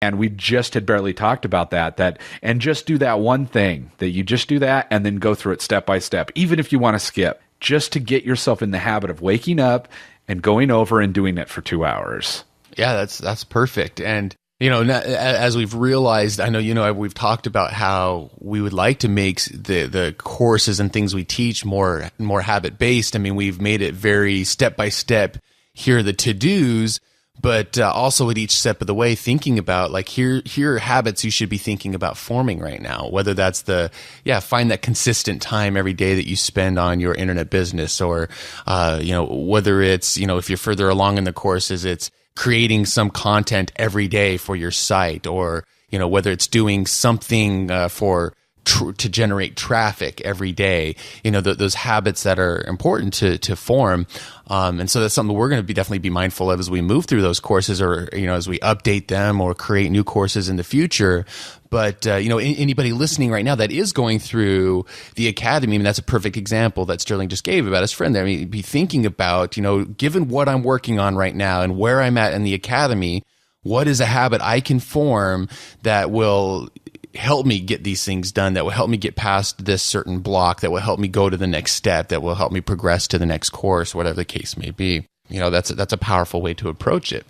And we just had barely talked about that, and just do that one thing, that you just do that and then go through it step by step, even if you want to skip, just to get yourself in the habit of waking up and going over and doing it for 2 hours. Yeah, that's perfect. And, as we've realized, I know, we've talked about how we would like to make the courses and things we teach more habit-based. I mean, we've made it very step-by-step. Here are the to-dos, but also at each step of the way, thinking about like, here are habits you should be thinking about forming right now, whether that's find that consistent time every day that you spend on your internet business, or, whether it's, if you're further along in the courses, it's creating some content every day for your site, or, whether it's doing something to generate traffic every day, those habits that are important to form. And so that's something we're going to definitely be mindful of as we move through those courses, or, as we update them or create new courses in the future. But, anybody listening right now that is going through the academy, I mean, that's a perfect example that Sterling just gave about his friend there. I mean, be thinking about, given what I'm working on right now and where I'm at in the academy, what is a habit I can form that will help me get these things done, that will help me get past this certain block, that will help me go to the next step, that will help me progress to the next course, whatever the case may be. That's a powerful way to approach it.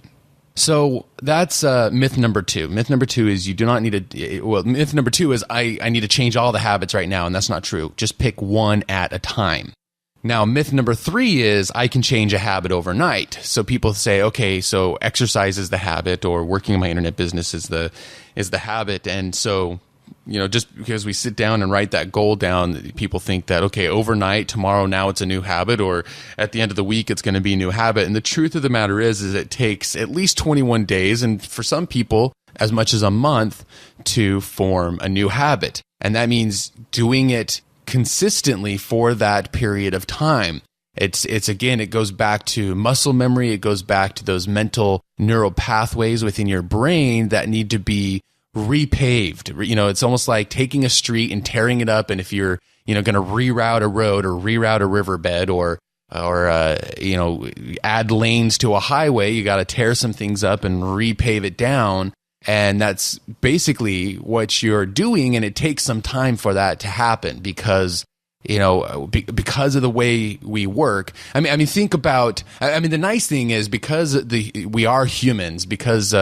So that's myth number 2. Myth number 2 is you do not need myth number 2 is I need to change all the habits right now, and that's not true. Just pick one at a time. Now, myth number 3 is I can change a habit overnight. So people say, okay, so exercise is the habit, or working in my internet business is the habit. And so, just because we sit down and write that goal down, people think that, okay, overnight, tomorrow, now it's a new habit, or at the end of the week, it's going to be a new habit. And the truth of the matter is it takes at least 21 days, and for some people, as much as a month, to form a new habit. And that means doing it consistently for that period of time. It's again, it goes back to muscle memory. It goes back to those mental neural pathways within your brain that need to be repaved. It's almost like taking a street and tearing it up. And if you're, going to reroute a road or reroute a riverbed, or add lanes to a highway, you got to tear some things up and repave it down. And that's basically what you're doing. And it takes some time for that to happen because, because of the way we work. I mean, think about, the nice thing is because we are humans, because,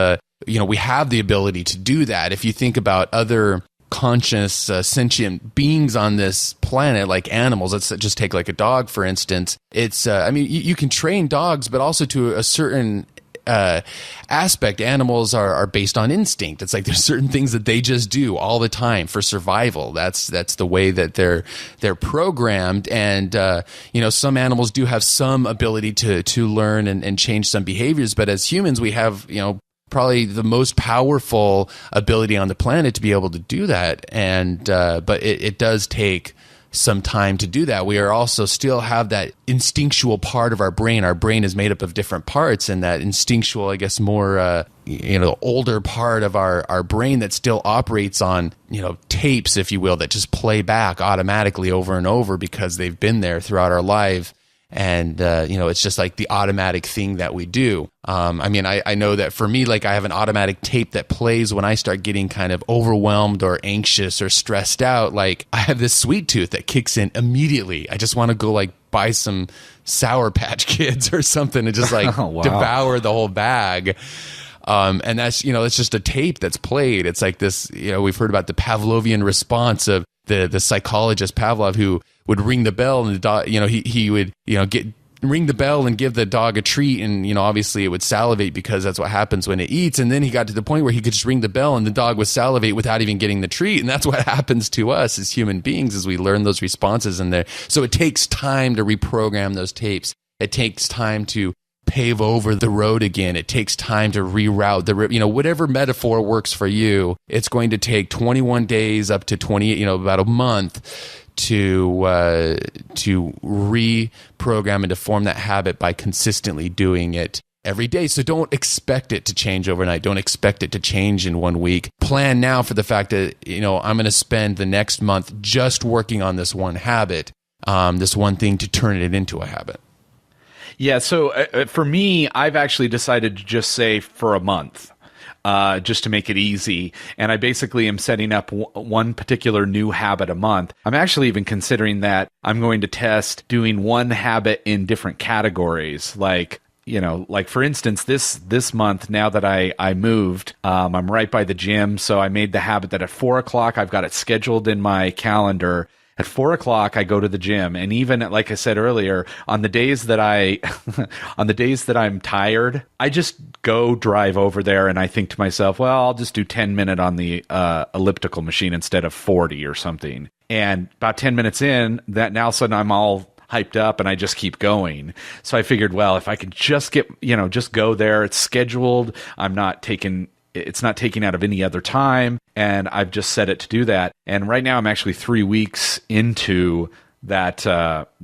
we have the ability to do that. If you think about other conscious, sentient beings on this planet, like animals, let's just take like a dog, for instance. It's, you can train dogs, but also to a certain aspect, animals are based on instinct. It's like there's certain things that they just do all the time for survival. That's the way that they're programmed. And some animals do have some ability to learn and change some behaviors. But as humans, we have probably the most powerful ability on the planet to be able to do that. And but it does take some time to do that. We are also still have that instinctual part of our brain. Our brain is made up of different parts, and that instinctual, I guess, more older part of our brain that still operates on tapes, if you will, that just play back automatically over and over because they've been there throughout our life. And, it's just like the automatic thing that we do. I know that for me, like I have an automatic tape that plays when I start getting kind of overwhelmed or anxious or stressed out. Like I have this sweet tooth that kicks in immediately. I just want to go like buy some Sour Patch Kids or something and just like Oh, wow. devour the whole bag. And that's, it's just a tape that's played. It's like this, we've heard about the Pavlovian response of the psychologist Pavlov, who would ring the bell and the dog, he would, ring the bell and give the dog a treat. And, obviously it would salivate because that's what happens when it eats. And then he got to the point where he could just ring the bell and the dog would salivate without even getting the treat. And that's what happens to us as human beings as we learn those responses in there. So it takes time to reprogram those tapes. It takes time to pave over the road again. It takes time to reroute whatever metaphor works for you. It's going to take 21 days up to 28, about a month to reprogram and to form that habit by consistently doing it every day. So don't expect it to change overnight. Don't expect it to change in 1 week. Plan now for the fact that, I'm going to spend the next month just working on this one habit, this one thing, to turn it into a habit. Yeah, so for me, I've actually decided to just say for a month. just to make it easy. And I basically am setting up one particular new habit a month. I'm actually even considering that I'm going to test doing one habit in different categories. Like for instance, this month, now that I moved, I'm right by the gym. So I made the habit that at 4 o'clock, I've got it scheduled in my calendar. At 4 o'clock, I go to the gym. And even, like I said earlier, on the days that on the days that I'm tired, I just go drive over there and I think to myself, well, I'll just do 10-minute on the elliptical machine instead of 40 or something. And about 10 minutes in, that now all of a sudden I'm all hyped up and I just keep going. So I figured, well, if I could just just go there, it's scheduled. It's not taking out of any other time, and I've just set it to do that. And right now I'm actually 3 weeks into that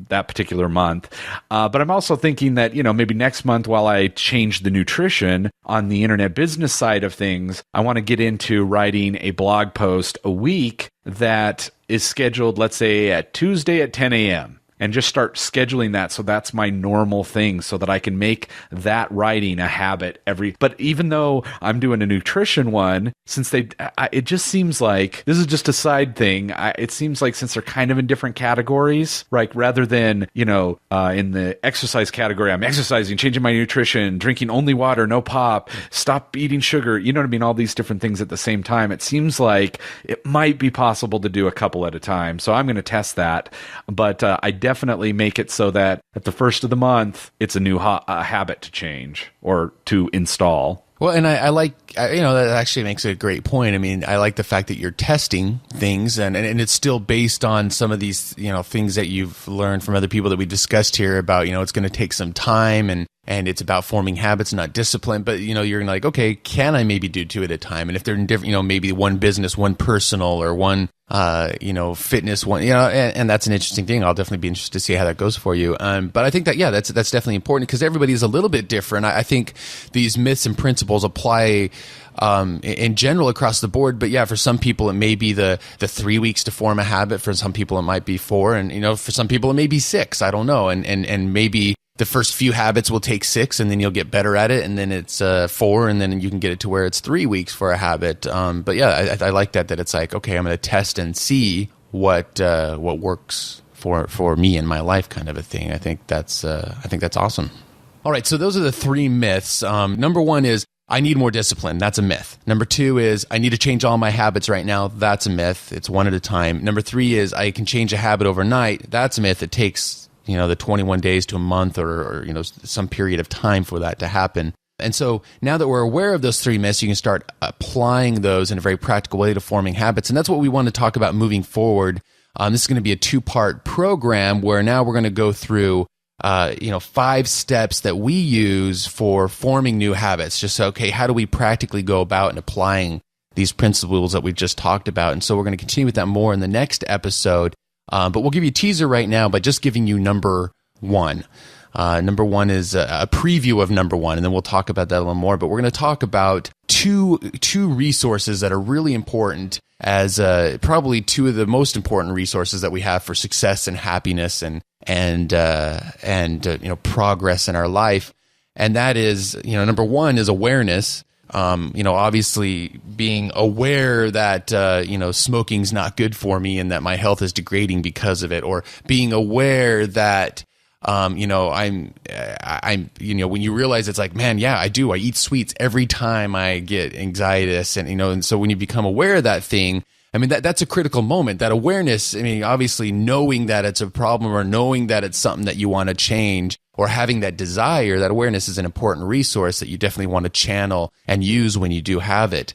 particular month. But I'm also thinking that, maybe next month, while I change the nutrition on the internet business side of things, I want to get into writing a blog post a week that is scheduled, let's say, at Tuesday at 10 a.m. and just start scheduling that so that's my normal thing, so that I can make that writing a habit but even though I'm doing a nutrition one, since it just seems like, this is just a side thing, it seems like since they're kind of in different categories, right, rather than, in the exercise category, I'm exercising, changing my nutrition, drinking only water, no pop, stop eating sugar, you know what I mean, all these different things at the same time, it seems like it might be possible to do a couple at a time. So I'm going to test that, but I definitely make it so that at the first of the month, it's a new habit to change or to install. Well, and I like, that actually makes a great point. I mean, I like the fact that you're testing things and it's still based on some of these, things that you've learned from other people that we discussed here about, it's going to take some time and it's about forming habits, not discipline. But, you're like, okay, can I maybe do 2 at a time? And if they're in different, maybe one business, one personal, or one, fitness one, and that's an interesting thing. I'll definitely be interested to see how that goes for you. But I think that, that's definitely important because everybody is a little bit different. I think these myths and principles apply in general across the board. But yeah, for some people, it may be the 3 weeks to form a habit. For some people, it might be 4. And, for some people, it may be 6. I don't know. And maybe the first few habits will take 6 and then you'll get better at it. And then it's 4 and then you can get it to where it's 3 weeks for a habit. But yeah, I like that it's like, okay, I'm going to test and see what works for me in my life, kind of a thing. I think that's awesome. All right. So those are the 3 myths. Number 1 is I need more discipline. That's a myth. Number 2 is I need to change all my habits right now. That's a myth. It's one at a time. Number 3 is I can change a habit overnight. That's a myth. It takes the 21 days to a month or some period of time for that to happen. And so now that we're aware of those 3 myths, you can start applying those in a very practical way to forming habits. And that's what we want to talk about moving forward. This is going to be a 2-part program where now we're going to go through 5 steps that we use for forming new habits. Just so, okay, how do we practically go about and applying these principles that we just talked about? And so we're going to continue with that more in the next episode. But we'll give you a teaser right now by just giving you number 1. Number 1 is a preview of number 1, and then we'll talk about that a little more. But we're going to talk about two resources that are really important as probably 2 of the most important resources that we have for success and happiness and progress in our life. And that is, number 1 is awareness. Obviously being aware that, smoking's not good for me and that my health is degrading because of it, or being aware that, when you realize it's like, man, yeah, I eat sweets every time I get anxieties. And so when you become aware of that thing, I mean, that's a critical moment, that awareness. I mean, obviously knowing that it's a problem or knowing that it's something that you want to change or having that desire, that awareness is an important resource that you definitely want to channel and use when you do have it.